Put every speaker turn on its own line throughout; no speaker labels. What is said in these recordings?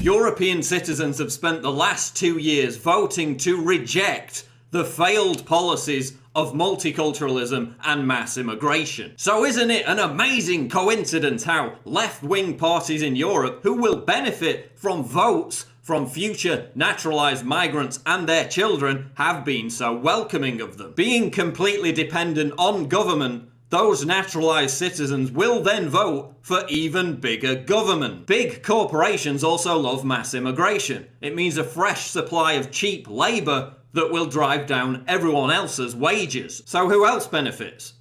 European citizens have spent the last 2 years voting to reject the failed policies of multiculturalism and mass immigration. So isn't it an amazing coincidence how left-wing parties in Europe, who will benefit from votes from future naturalized migrants and their children, have been so welcoming of them? Being completely dependent on government, those naturalized citizens will then vote for even bigger government. Big corporations also love mass immigration. It means a fresh supply of cheap labour that will drive down everyone else's wages. So who else benefits?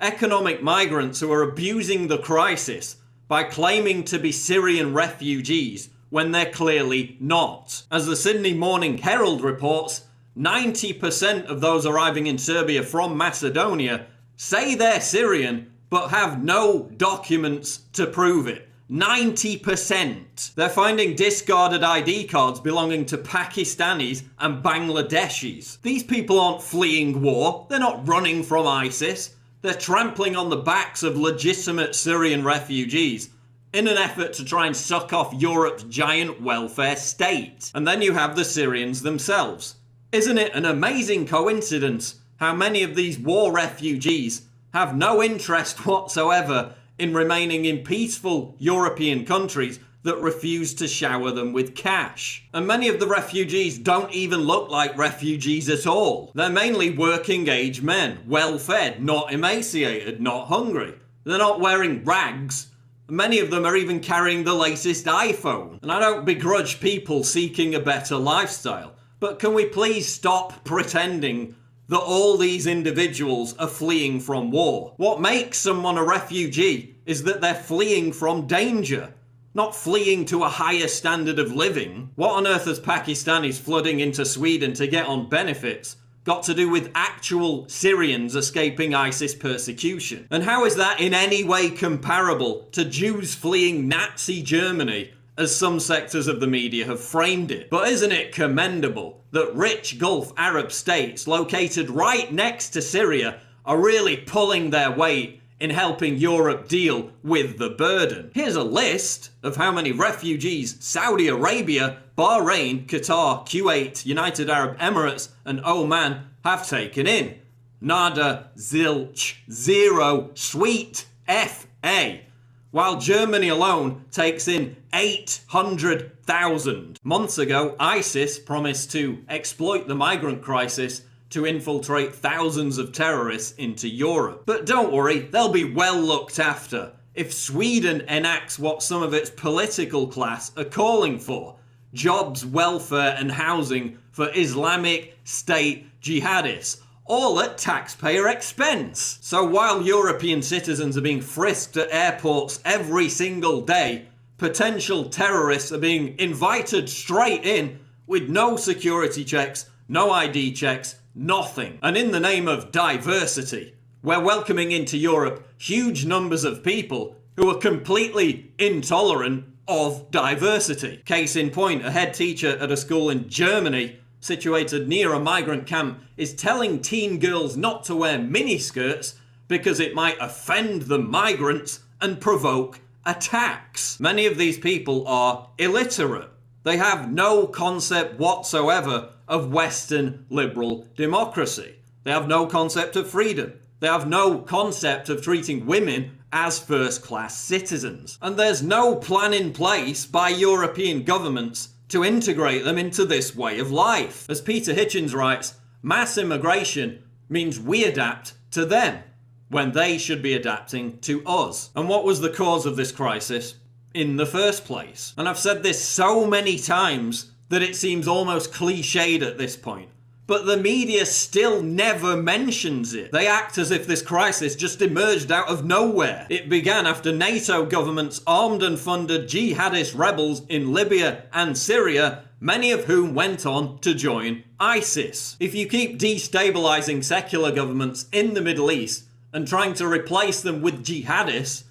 Economic migrants who are abusing the crisis by claiming to be Syrian refugees when they're clearly not. As the Sydney Morning Herald reports, 90% of those arriving in Serbia from Macedonia say they're Syrian but have no documents to prove it. 90%. They're finding discarded ID cards belonging to Pakistanis and Bangladeshis. These people aren't fleeing war. They're not running from ISIS. They're trampling on the backs of legitimate Syrian refugees in an effort to try and suck off Europe's giant welfare state. And then you have the Syrians themselves. Isn't it an amazing coincidence how many of these war refugees have no interest whatsoever in remaining in peaceful European countries that refuse to shower them with cash? And many of the refugees don't even look like refugees at all. They're mainly working age men, well-fed, not emaciated, not hungry. They're not wearing rags. Many of them are even carrying the latest iPhone. And I don't begrudge people seeking a better lifestyle, but can we please stop pretending that all these individuals are fleeing from war? What makes someone a refugee is that they're fleeing from danger, not fleeing to a higher standard of living. What on earth has Pakistanis flooding into Sweden to get on benefits got to do with actual Syrians escaping ISIS persecution? And how is that in any way comparable to Jews fleeing Nazi Germany, as some sectors of the media have framed it? But isn't it commendable that rich Gulf Arab states located right next to Syria are really pulling their weight in helping Europe deal with the burden? Here's a list of how many refugees Saudi Arabia, Bahrain, Qatar, Kuwait, United Arab Emirates and Oman have taken in. Nada, zilch, zero, sweet, F.A. While Germany alone takes in 800,000. Months ago, ISIS promised to exploit the migrant crisis to infiltrate thousands of terrorists into Europe. But don't worry, they'll be well looked after if Sweden enacts what some of its political class are calling for: jobs, welfare and housing for Islamic State jihadists, all at taxpayer expense. So while European citizens are being frisked at airports every single day, potential terrorists are being invited straight in with no security checks, no ID checks, nothing. And in the name of diversity, we're welcoming into Europe huge numbers of people who are completely intolerant of diversity. Case in point, a head teacher at a school in Germany situated near a migrant camp is telling teen girls not to wear miniskirts because it might offend the migrants and provoke attacks. Many of these people are illiterate. They have no concept whatsoever of Western liberal democracy. They have no concept of freedom. They have no concept of treating women as first-class citizens. And there's no plan in place by European governments to integrate them into this way of life. As Peter Hitchens writes, mass immigration means we adapt to them when they should be adapting to us. And what was the cause of this crisis in the first place? And I've said this so many times that it seems almost cliched at this point, but the media still never mentions it. They act as if this crisis just emerged out of nowhere. It began after NATO governments armed and funded jihadist rebels in Libya and Syria, many of whom went on to join ISIS. If you keep destabilizing secular governments in the Middle East and trying to replace them with jihadists,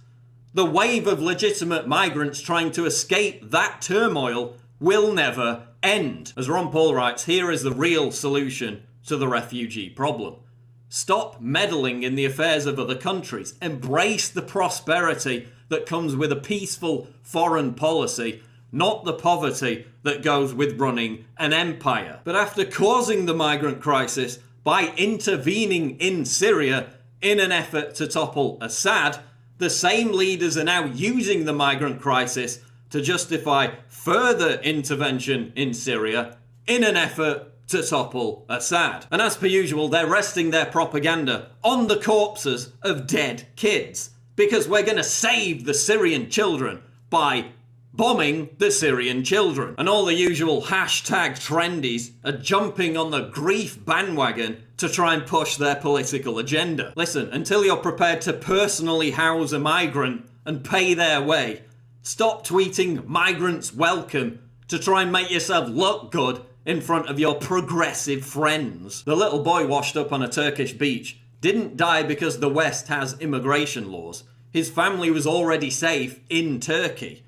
the wave of legitimate migrants trying to escape that turmoil will never end. As Ron Paul writes, here is the real solution to the refugee problem. Stop meddling in the affairs of other countries. Embrace the prosperity that comes with a peaceful foreign policy not the poverty that goes with running an empire. But after causing the migrant crisis by intervening in Syria in an effort to topple Assad, the same leaders are now using the migrant crisis to justify further intervention in Syria in an effort to topple Assad. And as per usual, they're resting their propaganda on the corpses of dead kids, because we're going to save the Syrian children by bombing the Syrian children. And all the usual hashtag trendies are jumping on the grief bandwagon to try and push their political agenda. Listen, until you're prepared to personally house a migrant and pay their way, stop tweeting migrants welcome to try and make yourself look good in front of your progressive friends. The little boy washed up on a Turkish beach didn't die because the West has immigration laws. His family was already safe in Turkey.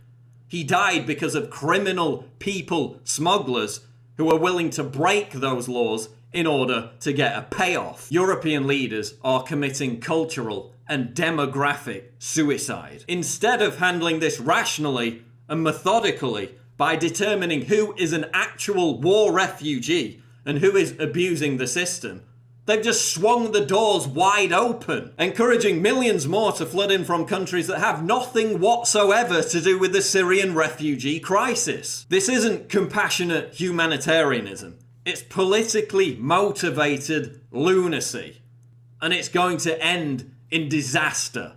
He died because of criminal people smugglers who are willing to break those laws in order to get a payoff. European leaders are committing cultural and demographic suicide. Instead of handling this rationally and methodically by determining who is an actual war refugee and who is abusing the system, they've just swung the doors wide open, encouraging millions more to flood in from countries that have nothing whatsoever to do with the Syrian refugee crisis. This isn't compassionate humanitarianism. It's politically motivated lunacy. And it's going to end in disaster.